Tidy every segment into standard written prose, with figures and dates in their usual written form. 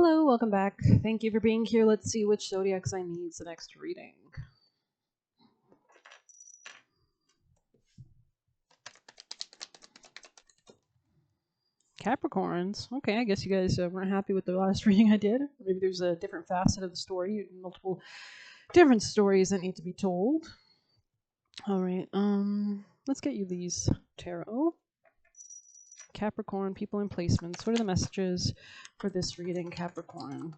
Hello, welcome back. Thank you for being here. Let's see which zodiac sign needs the next reading. Capricorns. Okay, I guess you guys weren't happy with the last reading I did. Maybe there's a different facet of the story, multiple different stories that need to be told. All right, let's get you these tarot. Capricorn, people and placements. What are the messages for this reading, Capricorn?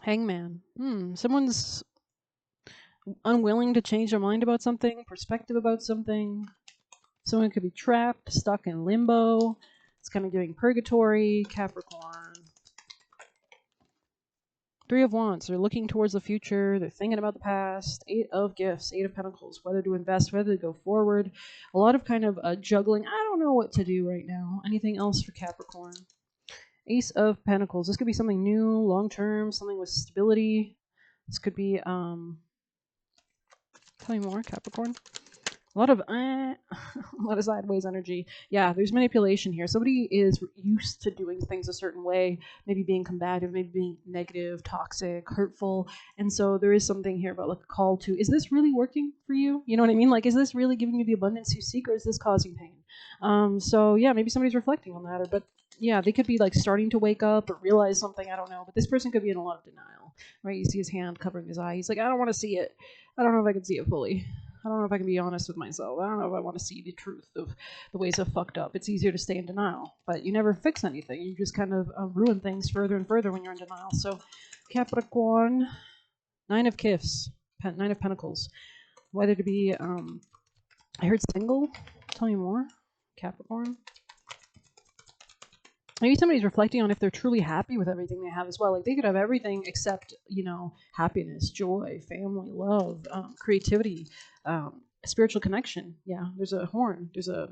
Hangman. Someone's unwilling to change their mind about something, perspective about something. Someone could be trapped, stuck in limbo. It's kind of giving purgatory, Capricorn. Three of Wands. They're looking towards the future. They're thinking about the past. Eight of Gifts. Eight of Pentacles. Whether to invest, whether to go forward. A lot of kind of juggling. I don't know what to do right now. Anything else for Capricorn? Ace of Pentacles. This could be something new, long-term, something with stability. This could be, tell me more, Capricorn. A lot of a lot of sideways energy. Yeah, there's manipulation here. Somebody is used to doing things a certain way, maybe being combative, maybe being negative, toxic, hurtful. And so there is something here about like a call to, is this really working for you? You know what I mean? Like, is this really giving you the abundance you seek, or is this causing pain? So yeah, maybe somebody's reflecting on that, but yeah, they could be like starting to wake up or realize something. I don't know. But this person could be in a lot of denial, right? You see his hand covering his eye. He's like, I don't want to see it. I don't know if I can see it fully. I don't know if I can be honest with myself. I don't know if I want to see the truth of the ways I've fucked up. It's easier to stay in denial, but you never fix anything. You just kind of ruin things further and further when you're in denial. So, Capricorn, Nine of Gifts, Nine of Pentacles. Whether to be, I heard single. Tell me more, Capricorn. Maybe somebody's reflecting on if they're truly happy with everything they have as well. Like they could have everything except, happiness, joy, family, love, creativity, spiritual connection. Yeah, there's a horn. There's a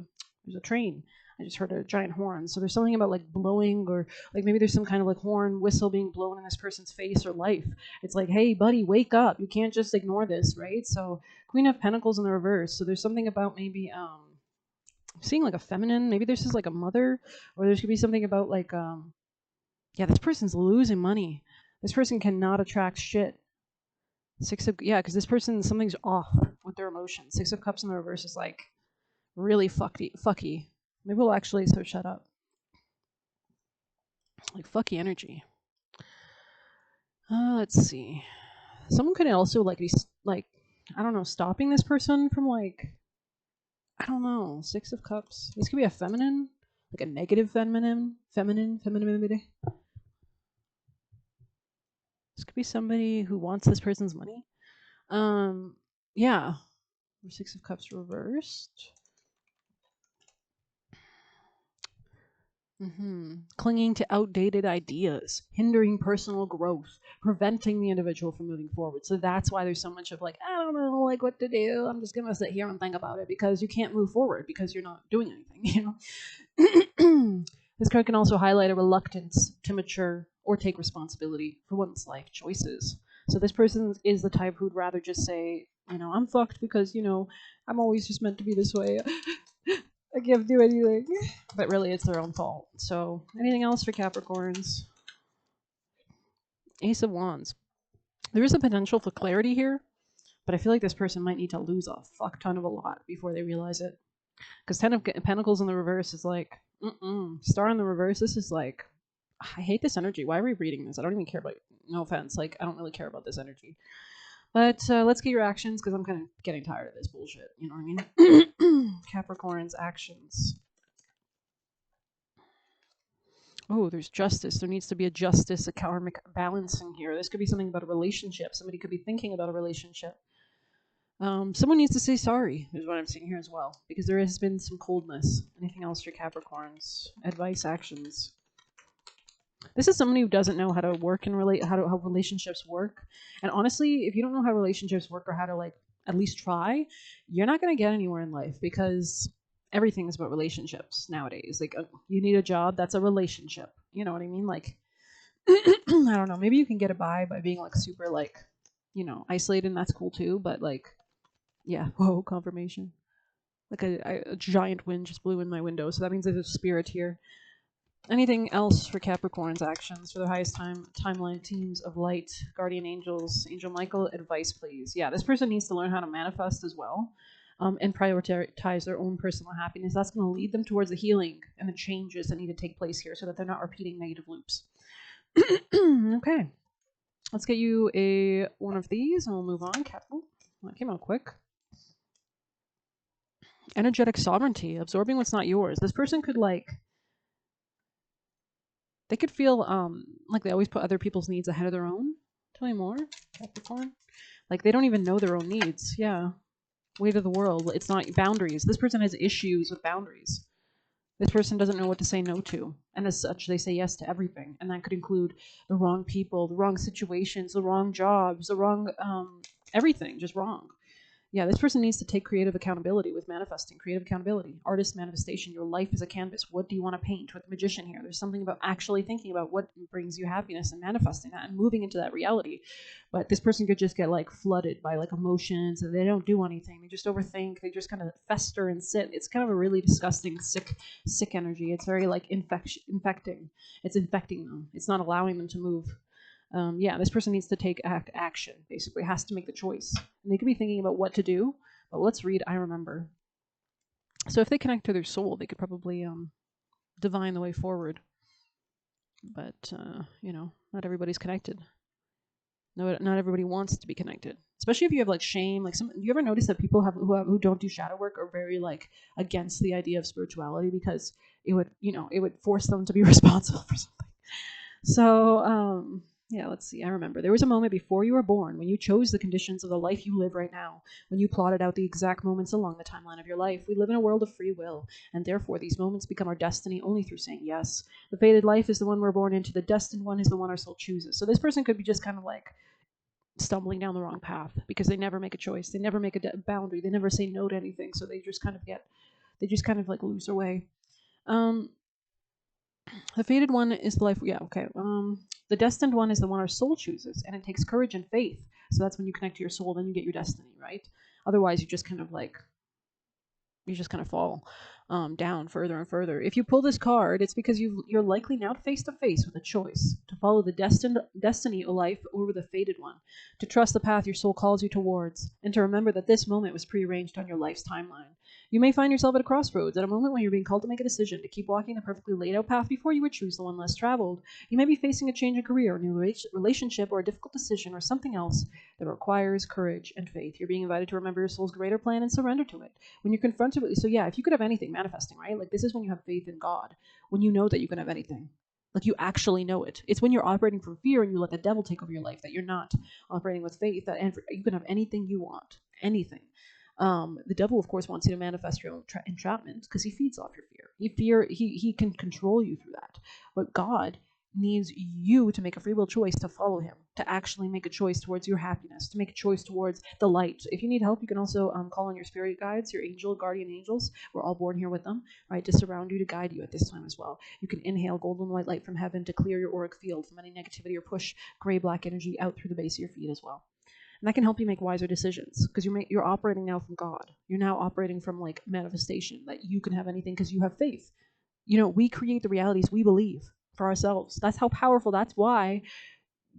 train. I just heard a giant horn. So there's something about like blowing, or like maybe there's some kind of like horn whistle being blown in this person's face or life. It's like, hey, buddy, wake up. You can't just ignore this, right? So Queen of Pentacles in the reverse. So there's something about maybe seeing like a feminine, maybe this is like a mother, or there's could be something about like yeah, this person's losing money. This person cannot attract shit. Because this person, something's off with their emotions. Six of Cups in the reverse is like really fucky. Maybe we'll actually, so shut up. Like fucky energy. Let's see. Someone could also like be like, I don't know, stopping this person from like, I don't know, Six of Cups. This could be a feminine, like a negative femininity. This could be somebody who wants this person's money. Yeah. Six of Cups reversed. Clinging to outdated ideas, hindering personal growth, preventing the individual from moving forward. So that's why there's so much of like, I don't know, like what to do. I'm just gonna sit here and think about it, because you can't move forward because you're not doing anything. This card can also highlight a reluctance to mature or take responsibility for one's life choices. So this person is the type who'd rather just say, I'm fucked because, I'm always just meant to be this way. I can't do anything. But really, it's their own fault. So, anything else for Capricorns? Ace of Wands. There is a potential for clarity here, but I feel like this person might need to lose a fuck ton of a lot before they realize it. Because Ten of Pentacles in the reverse is like, Star in the reverse, this is like, I hate this energy. Why are we reading this? I don't even care about, no offense, like, I don't really care about this energy. But let's get your actions, because I'm kind of getting tired of this bullshit. You know what I mean? Capricorn's actions. Oh, there's justice. There needs to be a justice, a karmic balancing here. This could be something about a relationship. Somebody could be thinking about a relationship. Someone needs to say sorry, is what I'm seeing here as well, because there has been some coldness. Anything else for Capricorns? Advice, actions. This is somebody who doesn't know how to work and how relationships work. And honestly, if you don't know how relationships work, or how to like at least try, you're not going to get anywhere in life, because everything is about relationships nowadays. Like you need a job, that's a relationship. You know what I mean? Like I don't know, maybe you can get by being like super like, isolated, and that's cool too, but like, yeah, whoa, confirmation. Like a giant wind just blew in my window, so that means there's a spirit here. Anything else for Capricorn's actions for their highest timeline teams of light, guardian angels, Angel Michael, advice please. Yeah, this person needs to learn how to manifest as well, and prioritize their own personal happiness. That's going to lead them towards the healing and the changes that need to take place here so that they're not repeating negative loops. Okay, let's get you a one of these and we'll move on. Oh, that came out quick. Energetic sovereignty, absorbing what's not yours. This person could they could feel like they always put other people's needs ahead of their own. Tell me more, Capricorn. Like they don't even know their own needs. Yeah. Weight of the world. It's not boundaries. This person has issues with boundaries. This person doesn't know what to say no to. And as such, they say yes to everything. And that could include the wrong people, the wrong situations, the wrong jobs, the wrong everything, just wrong. Yeah, this person needs to take creative accountability with manifesting. Creative accountability, artist manifestation. Your life is a canvas. What do you want to paint? With the magician here, there's something about actually thinking about what brings you happiness and manifesting that and moving into that reality. But this person could just get like flooded by like emotions and they don't do anything. They just overthink. They just kind of fester and sit. It's kind of a really disgusting, sick energy. It's very like infecting. It's infecting them. It's not allowing them to move. Yeah, this person needs to take action, basically, has to make the choice. And they could be thinking about what to do, but let's read I Remember. So if they connect to their soul, they could probably divine the way forward. But, not everybody's connected. No, not everybody wants to be connected, especially if you have like shame. Like you ever notice that people who don't do shadow work are very like against the idea of spirituality because it would force them to be responsible for something. So, yeah, let's see. I remember. There was a moment before you were born when you chose the conditions of the life you live right now, when you plotted out the exact moments along the timeline of your life. We live in a world of free will, and therefore these moments become our destiny only through saying yes. The fated life is the one we're born into. The destined one is the one our soul chooses. So this person could be just kind of like stumbling down the wrong path because they never make a choice. They never make a boundary. They never say no to anything. So they just kind of like lose their way. The fated one is the life. Yeah, okay. The destined one is the one our soul chooses, and it takes courage and faith. So that's when you connect to your soul, then you get your destiny, right? Otherwise, you just kind of fall down further and further. If you pull this card, it's because you're likely now face to face with a choice to follow the destiny of life over the fated one, to trust the path your soul calls you towards, and to remember that this moment was prearranged on your life's timeline. You may find yourself at a crossroads, at a moment when you're being called to make a decision to keep walking the perfectly laid out path before you would choose the one less traveled. You may be facing a change in career, a new relationship, or a difficult decision, or something else that requires courage and faith. You're being invited to remember your soul's greater plan and surrender to it. When you're confronted with, so yeah, if you could have anything, manifesting, right? Like this is when you have faith in God, when you know that you can have anything. Like you actually know it. It's when you're operating from fear and you let the devil take over your life that you're not operating with faith. That you can have anything you want, anything. The devil, of course, wants you to manifest your own entrapment because he feeds off your fear. He can control you through that. But God needs you to make a free will choice to follow him, to actually make a choice towards your happiness, to make a choice towards the light. If you need help, you can also call on your spirit guides, your guardian angels. We're all born here with them, right, to surround you, to guide you at this time as well. You can inhale golden white light from heaven to clear your auric field from any negativity or push gray-black energy out through the base of your feet as well. And that can help you make wiser decisions because you're operating now from God. You're now operating from like manifestation, that you can have anything because you have faith. We create the realities we believe for ourselves. That's how powerful. That's why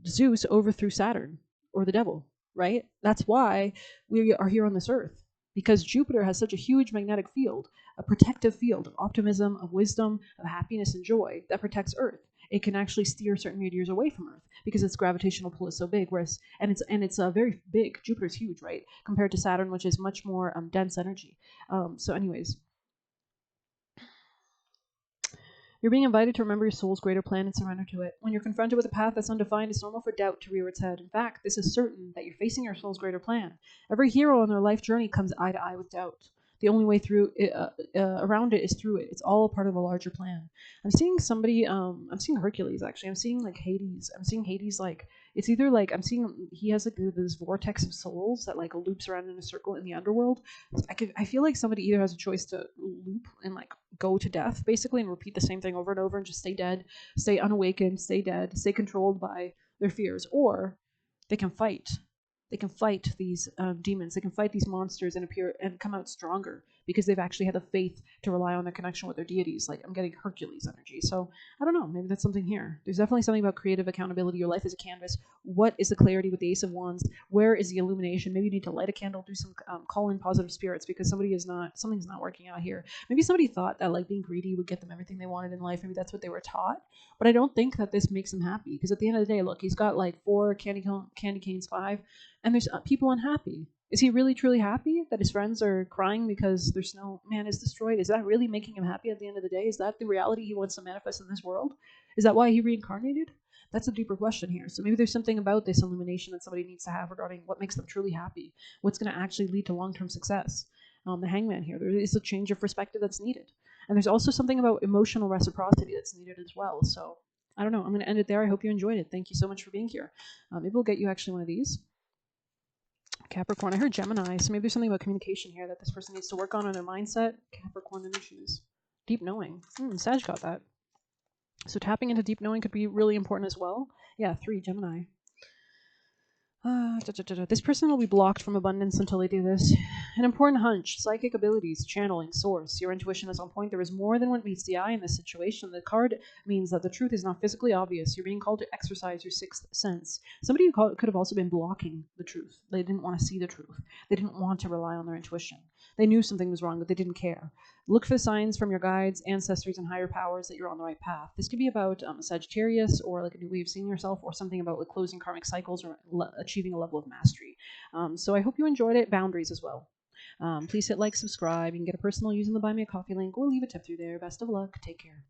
Zeus overthrew Saturn or the devil, right? That's why we are here on this earth, because Jupiter has such a huge magnetic field, a protective field of optimism, of wisdom, of happiness and joy that protects Earth. It can actually steer certain meteors away from Earth because its gravitational pull is so big. It's very big. Jupiter's huge, right, compared to Saturn, which is much more dense energy. So, anyways, you're being invited to remember your soul's greater plan and surrender to it. When you're confronted with a path that's undefined, it's normal for doubt to rear its head. In fact, this is certain that you're facing your soul's greater plan. Every hero on their life journey comes eye to eye with doubt. The only way through it, around it is through it. It's all a part of a larger plan. I'm seeing somebody. I'm seeing Hercules actually. I'm seeing like Hades. I'm seeing Hades like it's either like I'm seeing he has like this vortex of souls that like loops around in a circle in the underworld. I feel like somebody either has a choice to loop and like go to death basically and repeat the same thing over and over and just stay dead, stay unawakened, stay dead, stay controlled by their fears, or they can fight. They can fight these demons. They can fight these monsters and appear and come out stronger because they've actually had the faith to rely on their connection with their deities. Like I'm getting Hercules energy. So I don't know, maybe that's something here. There's definitely something about creative accountability. Your life is a canvas. What is the clarity with the Ace of Wands? Where is the illumination? Maybe you need to light a candle, do some call in positive spirits because something's not working out here. Maybe somebody thought that like being greedy would get them everything they wanted in life. Maybe that's what they were taught. But I don't think that this makes him happy because at the end of the day, look, he's got like 4 candy canes, 5, and there's people unhappy. Is he really truly happy that his friends are crying because their snowman is destroyed? Is that really making him happy at the end of the day? Is that the reality he wants to manifest in this world? Is that why he reincarnated? That's a deeper question here. So maybe there's something about this illumination that somebody needs to have regarding what makes them truly happy, what's going to actually lead to long-term success. The hangman here, there is a change of perspective that's needed. And there's also something about emotional reciprocity that's needed as well. So I don't know. I'm going to end it there. I hope you enjoyed it. Thank you so much for being here. Maybe we'll get you actually one of these. Capricorn. I heard Gemini, so maybe there's something about communication here that this person needs to work on in their mindset. Capricorn energies. Deep knowing. Sag got that. So tapping into deep knowing could be really important as well. Yeah, 3, Gemini. This person will be blocked from abundance until they do this. An important hunch, psychic abilities, channeling, source. Your intuition is on point. There is more than what meets the eye in this situation. The card means that the truth is not physically obvious. You're being called to exercise your sixth sense. Somebody who could have also been blocking the truth. They didn't want to see the truth. They didn't want to rely on their intuition. They knew something was wrong, but they didn't care. Look for signs from your guides, ancestors, and higher powers that you're on the right path. This could be about Sagittarius or like a new way of seeing yourself or something about like closing karmic cycles or achieving a level of mastery. So I hope you enjoyed it. Boundaries as well. Please hit like, subscribe. You can get a personal using the Buy Me a Coffee link or leave a tip through there. Best of luck. Take care.